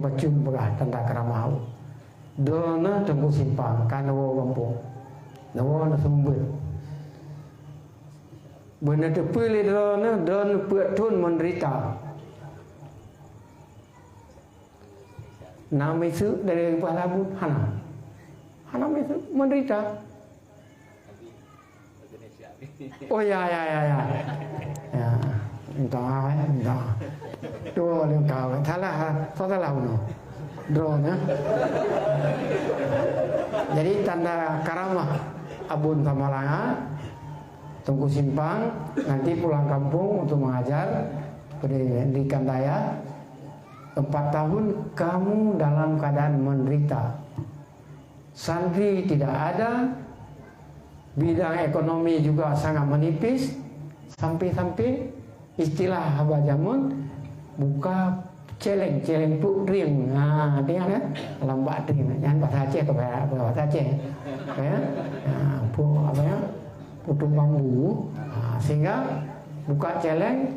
bacun begah tanda keramau dona tunggu simpang kanawo kampung nawo na sumber benar terpilih dona petun menderita nama itu dari Palabu Hana itu menderita. Oh ya entah tuh yang kau salah no drone ya. Jadi tanda karamah Abun Tamalanga tunggu simpang nanti pulang kampung untuk mengajar pendidikan daya 4 tahun kamu dalam keadaan menderita, santri tidak ada, bidang ekonomi juga sangat menipis, sampai istilah Abah Jamun buka celeng puk ring, dia kan lambat ring, jangan bahasa Aceh ke bahasa Aceh, ya, putung bambu, sehingga buka celeng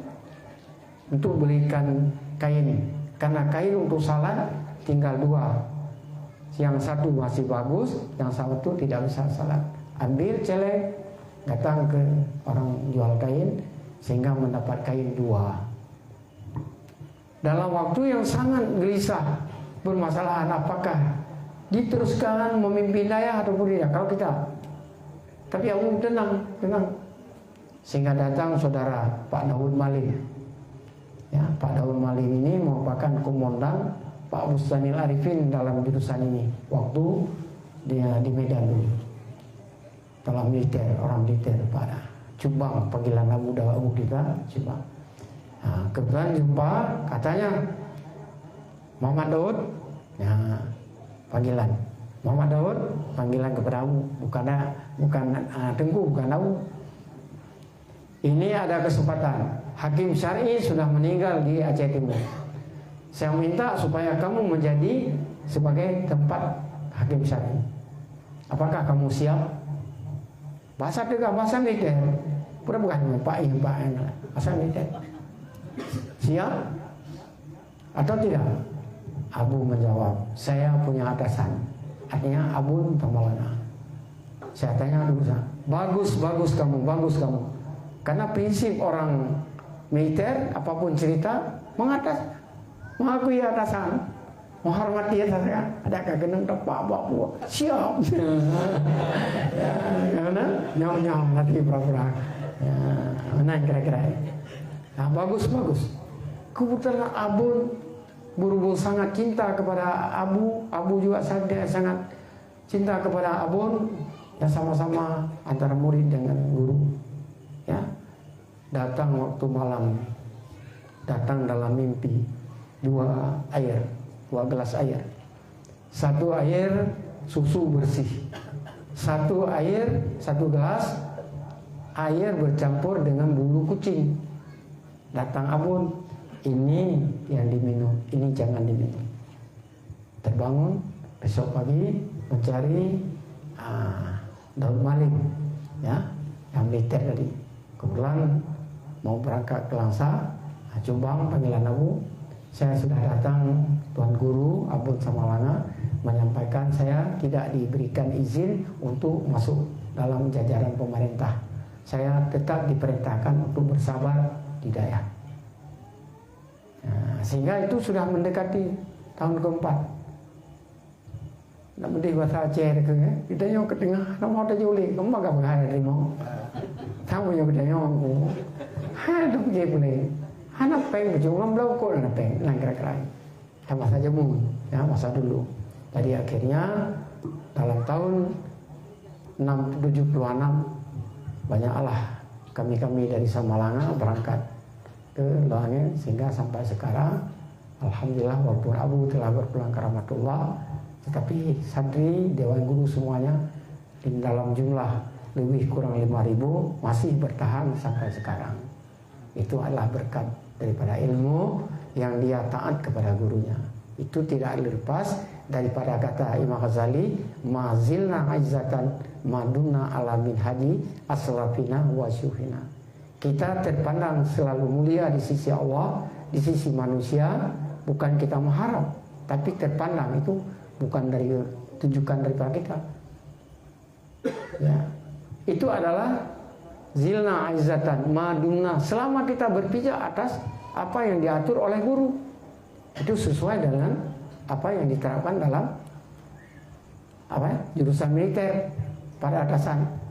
untuk belikan kain, karena kain untuk salat tinggal 2, yang satu masih bagus, yang satu tidak bisa salat. Ambil celeng, datang ke orang jual kain sehingga mendapat kain 2. Dalam waktu yang sangat gelisah, bermasalahan apakah diteruskan memimpin daya ataupun tidak. Kalau kita, tapi aku tenang, sehingga datang saudara Pak Daud Malik. Ya, Pak Daud Malik ini merupakan komandan Pak Bustanil Arifin dalam jurusan ini waktu dia di Medan dulu. Dalam militer, orang militer pada Cubang, panggilan Abu kita Cubang. Nah, kebetulan jumpa, katanya Muhammad Daud, ya, panggilan Muhammad Daud, panggilan kepada Abu, bukan Tengku, bukan Abu. Ini ada kesempatan, Hakim Syar'i sudah meninggal di Aceh Timur. Saya minta supaya kamu menjadi sebagai tempat Hakim Syar'i. Apakah kamu siap? Bahasa tegak, bahasa militer. Bukan Pak bahasa militer. Siap atau tidak? Abu menjawab, saya punya atasan, artinya Abun Tamalana. Saya tanya dulu, bagus kamu. Karena prinsip orang militer, apapun cerita, mengakui atasan, menghormati atasan. Adakah geneng tepak buat siap? Karena nyom nanti pura-pura. Mana kira-kira? Nah, bagus. Kebetulan Abun berhubung sangat cinta kepada Abu juga sangat cinta kepada Abun, ya sama-sama antara murid dengan guru. Ya, datang waktu malam, datang dalam mimpi 2 gelas air. 1 air susu bersih, 1 gelas air bercampur dengan bulu kucing. Datang Abun, ini yang diminum, ini jangan diminum. Terbangun besok pagi mencari Daud Malik, ya, yang militer tadi. Kebetulan mau berangkat ke Langsa, Jombang, panggilan Abu. Saya sudah datang, Tuan Guru Abun Tamalanga menyampaikan saya tidak diberikan izin untuk masuk dalam jajaran pemerintah. Saya tetap diperintahkan untuk bersabar di daerah. Nah, sehingga itu sudah mendekati tahun keempat. Nak mendih bahasa Aceh ke, kita yang ke tengah, nak mau terjulik, kamu agak berhari terima. Tahu yang kita yang aku, tu pergi boleh. Anak peng berjumlah belum kau anak peng, langkah-langkah. Sama saja ya masa dulu. Jadi akhirnya dalam tahun 76 banyaklah kami dari Samalanga berangkat ke Loange, sehingga sampai sekarang alhamdulillah walaupun Abu telah berpulang ke rahmatullah, tetapi santri Dewan Guru semuanya di dalam jumlah lebih kurang 5.000 masih bertahan sampai sekarang. Itu adalah berkat daripada ilmu yang dia taat kepada gurunya. Itu tidak lepas daripada kata Imam Ghazali, mazilna aizzatan maduna ala min hadi aslafina wa syuhina. Kita terpandang selalu mulia di sisi Allah, di sisi manusia, bukan kita mengharap tapi terpandang itu bukan dari tunjukkan daripada kita. Ya, itu adalah zilna aizzatan madumna, selama kita berpijak atas apa yang diatur oleh guru, itu sesuai dengan apa yang diterapkan dalam jurusan militer pada atasan.